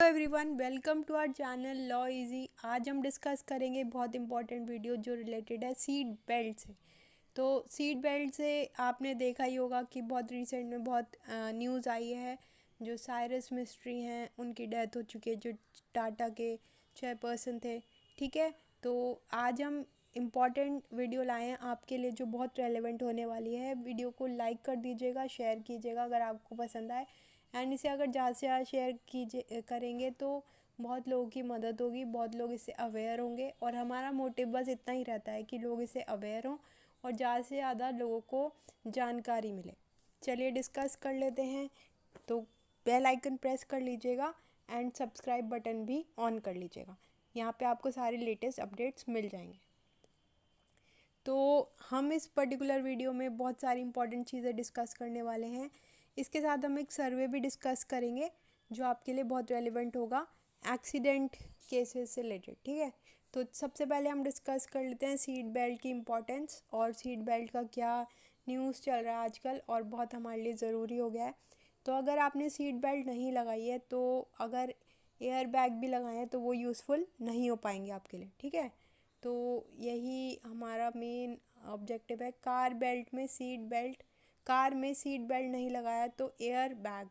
Everyone, welcome to our channel law easy. आज हम discuss करेंगे बहुत इंपॉर्टेंट वीडियो जो रिलेटेड है सीट बेल्ट से। तो सीट बेल्ट से आपने देखा ही होगा कि बहुत रिसेंट में बहुत न्यूज़ आई है। जो साइरस मिस्ट्री हैं उनकी डेथ हो चुकी है, जो टाटा के चेयरपर्सन थे। ठीक है, तो आज हम इम्पॉर्टेंट वीडियो लाए हैं आपके लिए जो बहुत रेलेवेंट होने वाली है। वीडियो को लाइक कर दीजिएगा, शेयर कीजिएगा अगर आपको पसंद आए। एंड इसे अगर ज़्यादा से ज़्यादा शेयर कीजिए करेंगे तो बहुत लोगों की मदद होगी, बहुत लोग इससे अवेयर होंगे। और हमारा मोटिव बस इतना ही रहता है कि लोग इससे अवेयर हों और ज़्यादा से ज़्यादा लोगों को जानकारी मिले। चलिए डिस्कस कर लेते हैं। तो बेल आइकन प्रेस कर लीजिएगा एंड सब्सक्राइब बटन भी ऑन कर लीजिएगा। यहाँ पे आपको सारे लेटेस्ट अपडेट्स मिल जाएंगे। तो हम इस पर्टिकुलर वीडियो में बहुत सारी इंपॉर्टेंट चीज़ें डिस्कस करने वाले हैं। इसके साथ हम एक सर्वे भी डिस्कस करेंगे जो आपके लिए बहुत रेलिवेंट होगा एक्सीडेंट केसेस से रिलेटेड। ठीक है, तो सबसे पहले हम डिस्कस कर लेते हैं सीट बेल्ट की इम्पोर्टेंस और सीट बेल्ट का क्या न्यूज़ चल रहा है आजकल और बहुत हमारे लिए ज़रूरी हो गया है। तो अगर आपने सीट बेल्ट नहीं लगाई है, तो अगर एयर बैग भी लगाए हैं तो वो यूज़फुल नहीं हो पाएंगे आपके लिए। ठीक है, तो यही हमारा मेन ऑब्जेक्टिव है। कार में सीट बेल्ट नहीं लगाया तो एयर बैग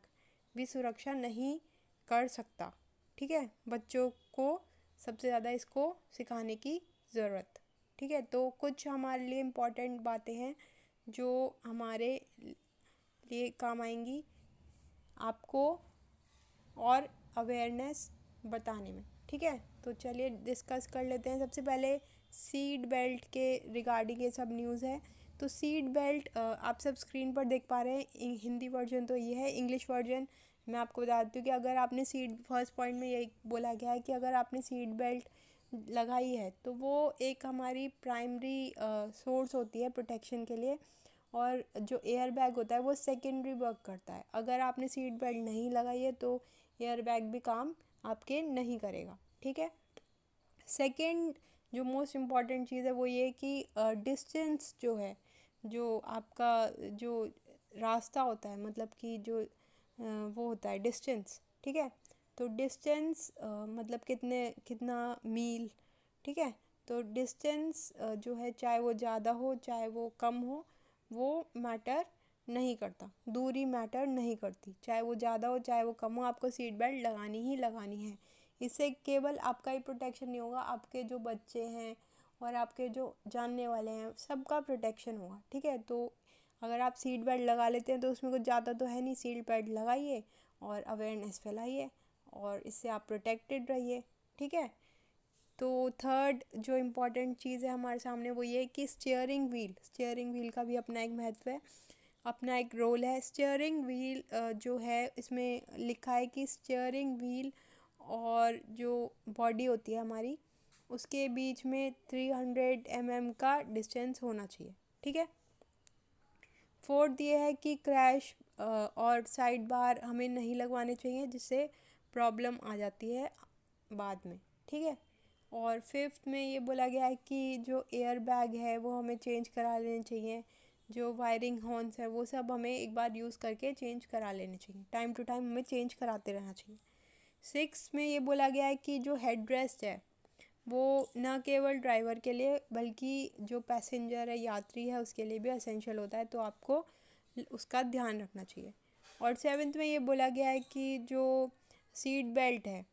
भी सुरक्षा नहीं कर सकता। ठीक है, बच्चों को सबसे ज़्यादा इसको सिखाने की ज़रूरत। ठीक है, तो कुछ हमारे लिए इम्पोर्टेंट बातें हैं जो हमारे लिए काम आएंगी आपको और अवेयरनेस बताने में। ठीक है, तो चलिए डिस्कस कर लेते हैं। सबसे पहले सीट बेल्ट के रिगार्डिंग ये सब न्यूज़ है। तो सीट बेल्ट आप सब स्क्रीन पर देख पा रहे हैं। हिंदी वर्जन तो ये है, इंग्लिश वर्जन मैं आपको बता देती हूँ कि अगर आपने फर्स्ट पॉइंट में यही बोला गया है कि अगर आपने सीट बेल्ट लगाई है तो वो एक हमारी प्राइमरी सोर्स होती है प्रोटेक्शन के लिए, और जो एयर बैग होता है वो सेकेंडरी वर्क करता है। अगर आपने सीट बेल्ट नहीं लगाई है तो एयर बैग भी काम आपके नहीं करेगा। ठीक है, सेकंड जो मोस्ट इम्पॉर्टेंट चीज़ है वो ये कि डिस्टेंस जो है, जो आपका जो रास्ता होता है, मतलब कि जो वो होता है डिस्टेंस। ठीक है, तो डिस्टेंस मतलब कितना मील। ठीक है, तो डिस्टेंस जो है चाहे वो ज़्यादा हो चाहे वो कम हो, वो मैटर नहीं करता। दूरी मैटर नहीं करती, चाहे वो ज़्यादा हो चाहे वो कम हो, आपको सीट बेल्ट लगानी ही लगानी है। इससे केवल आपका ही प्रोटेक्शन नहीं होगा, आपके जो बच्चे हैं और आपके जो जानने वाले हैं सबका प्रोटेक्शन होगा। ठीक है, तो अगर आप सीट बेल्ट लगा लेते हैं तो उसमें कुछ ज़्यादा तो है नहीं। सीट बेल्ट लगाइए और अवेयरनेस फैलाइए और इससे आप प्रोटेक्टेड रहिए। ठीक है, तो थर्ड जो इम्पोर्टेंट चीज़ है हमारे सामने वो ये कि स्टीयरिंग व्हील का भी अपना एक महत्व है, अपना एक रोल है। स्टीयरिंग व्हील जो है इसमें लिखा है कि स्टीयरिंग व्हील और जो बॉडी होती है हमारी उसके बीच में 300 mm का डिस्टेंस होना चाहिए। ठीक है, फोर्थ ये है कि क्रैश और साइड बार हमें नहीं लगवाने चाहिए, जिससे प्रॉब्लम आ जाती है बाद में। ठीक है, और फिफ्थ में ये बोला गया है कि जो एयर बैग है वो हमें चेंज करा लेने चाहिए। जो वायरिंग हॉर्न्स है वो सब हमें एक बार यूज़ करके चेंज करा लेने चाहिए, टाइम टू टाइम हमें चेंज कराते रहना चाहिए। सिक्स में ये बोला गया है कि जो हेड रेस्ट है वो न केवल ड्राइवर के लिए बल्कि जो पैसेंजर है, यात्री है, उसके लिए भी असेंशियल होता है, तो आपको उसका ध्यान रखना चाहिए। और सेवन्थ में ये बोला गया है कि जो सीट बेल्ट है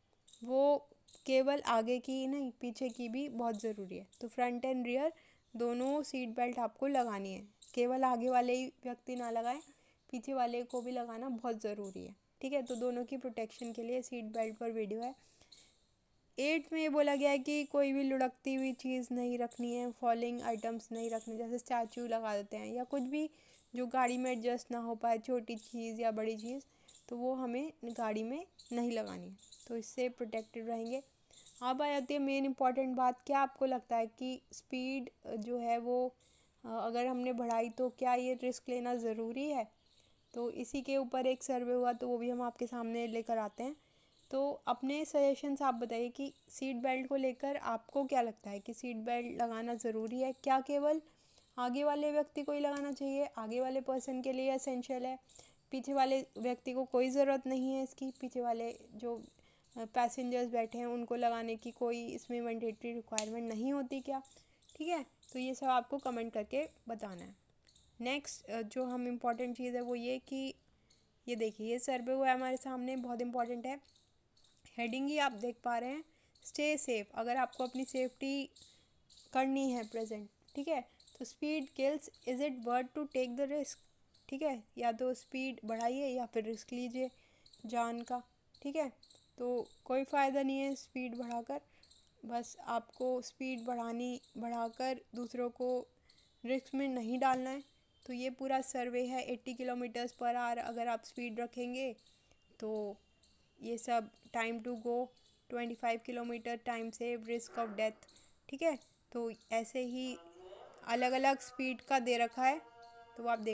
वो केवल आगे की ही नहीं पीछे की भी बहुत ज़रूरी है। तो फ्रंट एंड रियर दोनों सीट बेल्ट आपको लगानी है, केवल आगे वाले ही व्यक्ति ना लगाएं, पीछे वाले को भी लगाना बहुत ज़रूरी है। ठीक है, तो दोनों की प्रोटेक्शन के लिए सीट बेल्ट पर वीडियो है। एट्थ में ये बोला गया है कि कोई भी लुढ़कती हुई चीज़ नहीं रखनी है, फॉलिंग आइटम्स नहीं रखने, जैसे स्टैचू लगा देते हैं या कुछ भी जो गाड़ी में एडजस्ट ना हो पाए, छोटी चीज़ या बड़ी चीज़, तो वो हमें गाड़ी में नहीं लगानी है, तो इससे प्रोटेक्टेड रहेंगे। अब आ जाती है मेन इंपॉर्टेंट बात, क्या आपको लगता है कि स्पीड जो है वो अगर हमने बढ़ाई तो क्या ये रिस्क लेना ज़रूरी है? तो इसी के ऊपर एक सर्वे हुआ तो वो भी हम आपके सामने लेकर आते हैं। तो अपने सजेशंस आप बताइए कि सीट बेल्ट को लेकर आपको क्या लगता है कि सीट बेल्ट लगाना ज़रूरी है? क्या केवल आगे वाले व्यक्ति को ही लगाना चाहिए, आगे वाले पर्सन के लिए एसेंशियल है, पीछे वाले व्यक्ति को कोई ज़रूरत नहीं है इसकी, पीछे वाले जो पैसेंजर्स बैठे हैं उनको लगाने की कोई इसमें मैंडेटरी रिक्वायरमेंट नहीं होती क्या? ठीक है, तो ये सब आपको कमेंट करके बताना है। नेक्स्ट जो हम इम्पॉर्टेंट चीज़ है वो ये कि ये देखिए, ये सर्वे हुआ है हमारे सामने, बहुत इंपॉर्टेंट है। हेडिंग ही आप देख पा रहे हैं, स्टे सेफ। अगर आपको अपनी सेफ्टी करनी है प्रेजेंट, ठीक है, तो speed kills, is it worth to take the risk? ठीक है, या तो स्पीड बढ़ाइए या फिर रिस्क लीजिए जान का। ठीक है, तो कोई फ़ायदा नहीं है स्पीड बढ़ाकर, बस आपको स्पीड बढ़ाकर दूसरों को रिस्क में नहीं डालना है। तो ये पूरा सर्वे है, 80 किलोमीटर्स पर आवर अगर आप स्पीड रखेंगे तो ये सब time to go 25 kilometre, time save, risk of death. ठीक है, तो ऐसे ही अलग अलग स्पीड का दे रखा है, तो आप देख